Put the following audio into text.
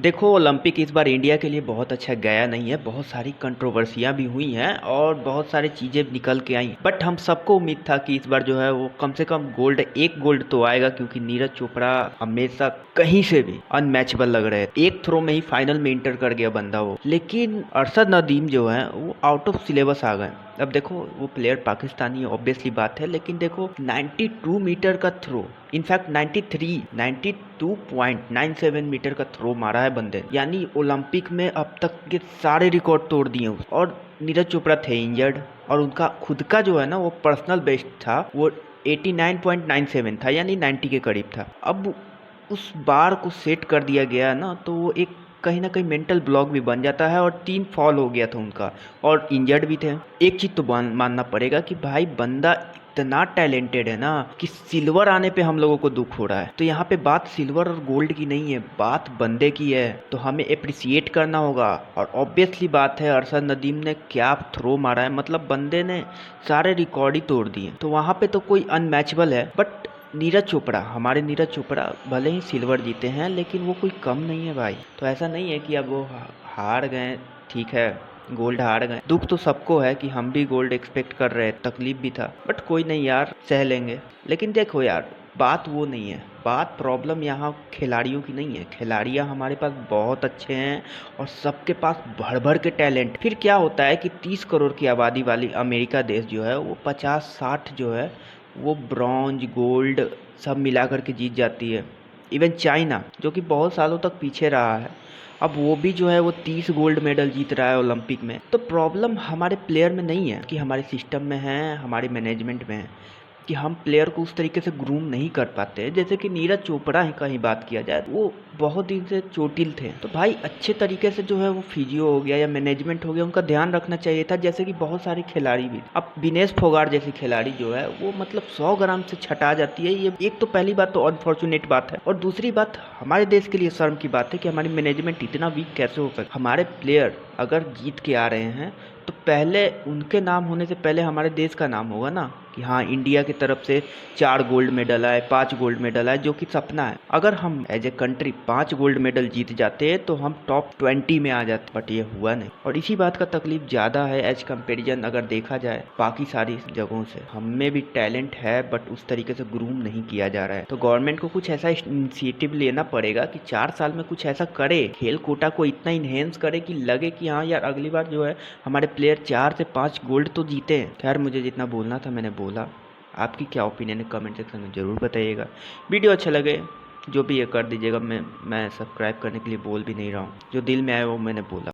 देखो ओलंपिक इस बार इंडिया के लिए बहुत अच्छा गया नहीं है। बहुत सारी कंट्रोवर्सियां भी हुई हैं और बहुत सारी चीज़ें निकल के आई। बट हम सबको उम्मीद था कि इस बार जो है वो कम से कम एक गोल्ड तो आएगा, क्योंकि नीरज चोपड़ा हमेशा कहीं से भी अनमैचेबल लग रहे थे। एक थ्रो में ही फाइनल में इंटर कर गया बंदा वो। लेकिन अरशद नदीम जो है वो आउट ऑफ सिलेबस आ गए। अब देखो वो प्लेयर पाकिस्तानी है, ऑब्वियसली बात है, लेकिन देखो 92 मीटर का थ्रो, इनफैक्ट 92.97 मीटर का थ्रो मारा है बंदे ने। यानी ओलंपिक में अब तक के सारे रिकॉर्ड तोड़ दिए और नीरज चोपड़ा थे इंजर्ड, और उनका खुद का जो है ना वो पर्सनल बेस्ट था, वो 89.97 था, यानी 90 के करीब था। अब उस बार को सेट कर दिया गया ना, तो वो एक कहीं ना कहीं मेंटल ब्लॉक भी बन जाता है। और 3 फॉल हो गया था उनका और इंजर्ड भी थे। एक चीज तो मानना पड़ेगा कि भाई बंदा इतना टैलेंटेड है ना कि सिल्वर आने पे हम लोगों को दुख हो रहा है। तो यहाँ पे बात सिल्वर और गोल्ड की नहीं है, बात बंदे की है। तो हमें अप्रिसिएट करना होगा। और ऑब्वियसली बात है, अरशद नदीम ने क्या थ्रो मारा है, मतलब बंदे ने सारे रिकॉर्ड ही तोड़ दिए। तो वहाँ पे तो कोई अनमैचेबल है। बट हमारे नीरज चोपड़ा भले ही सिल्वर जीते हैं, लेकिन वो कोई कम नहीं है भाई। तो ऐसा नहीं है कि अब वो हार गए, ठीक है, गोल्ड हार गए। दुख तो सबको है कि हम भी गोल्ड एक्सपेक्ट कर रहे हैं, तकलीफ भी था, बट कोई नहीं यार, सह लेंगे। लेकिन देखो यार, बात वो नहीं है, बात प्रॉब्लम यहाँ खिलाड़ियों की नहीं है। खिलाड़ियाँ हमारे पास बहुत अच्छे हैं और सबके पास भर भर के टैलेंट। फिर क्या होता है कि 30 करोड़ की आबादी वाली अमेरिका देश जो है वो 50-60 जो है वो ब्रॉन्ज गोल्ड सब मिला करके जीत जाती है। इवन चाइना जो कि बहुत सालों तक पीछे रहा है, अब वो भी जो है वो 30 गोल्ड मेडल जीत रहा है ओलंपिक में। तो प्रॉब्लम हमारे प्लेयर में नहीं है कि हमारे सिस्टम में है, हमारे मैनेजमेंट में है कि हम प्लेयर को उस तरीके से ग्रूम नहीं कर पाते। जैसे कि नीरज चोपड़ा ही का ही बात किया जाए, वो बहुत दिन से चोटिल थे। तो भाई अच्छे तरीके से जो है वो फिजियो हो गया या मैनेजमेंट हो गया, उनका ध्यान रखना चाहिए था। जैसे कि बहुत सारे खिलाड़ी भी, अब विनेश फोगाट जैसी खिलाड़ी जो है वो मतलब 100 ग्राम से छटा जाती है। ये एक तो पहली बात तो अनफॉर्चुनेट बात है, और दूसरी बात हमारे देश के लिए शर्म की बात है कि हमारी मैनेजमेंट इतना वीक कैसे हो सकता। हमारे प्लेयर अगर जीत के आ रहे हैं तो पहले उनके नाम होने से पहले हमारे देश का नाम होगा ना, कि हाँ इंडिया की तरफ से 4 गोल्ड मेडल आए, 5 गोल्ड मेडल आए, जो कि सपना है। अगर हम as a country 5 gold medal जीत जाते तो हम टॉप 20 में आ जाते, बट ये हुआ नहीं। और इसी बात का तकलीफ ज़्यादा है एज कंपेरिजन अगर देखा जाए बाकी सारी जगहों से। हम में भी टैलेंट है, बट उस तरीके से ग्रूम नहीं किया जा रहा है। तो गवर्नमेंट को कुछ ऐसा इनिशिएटिव लेना पड़ेगा कि 4 साल में कुछ ऐसा करे, खेल कोटा को इतना इन्हेंस करे कि लगे कि हाँ यार अगली बार जो है हमारे प्लेयर 4 से 5 गोल्ड तो जीते हैं। खैर मुझे जितना बोलना था मैंने बोला। आपकी क्या ओपिनियन है कमेंट सेक्शन में ज़रूर बताइएगा। वीडियो अच्छा लगे जो भी ये कर दीजिएगा। मैं सब्सक्राइब करने के लिए बोल भी नहीं रहा हूँ, जो दिल में आए वो मैंने बोला।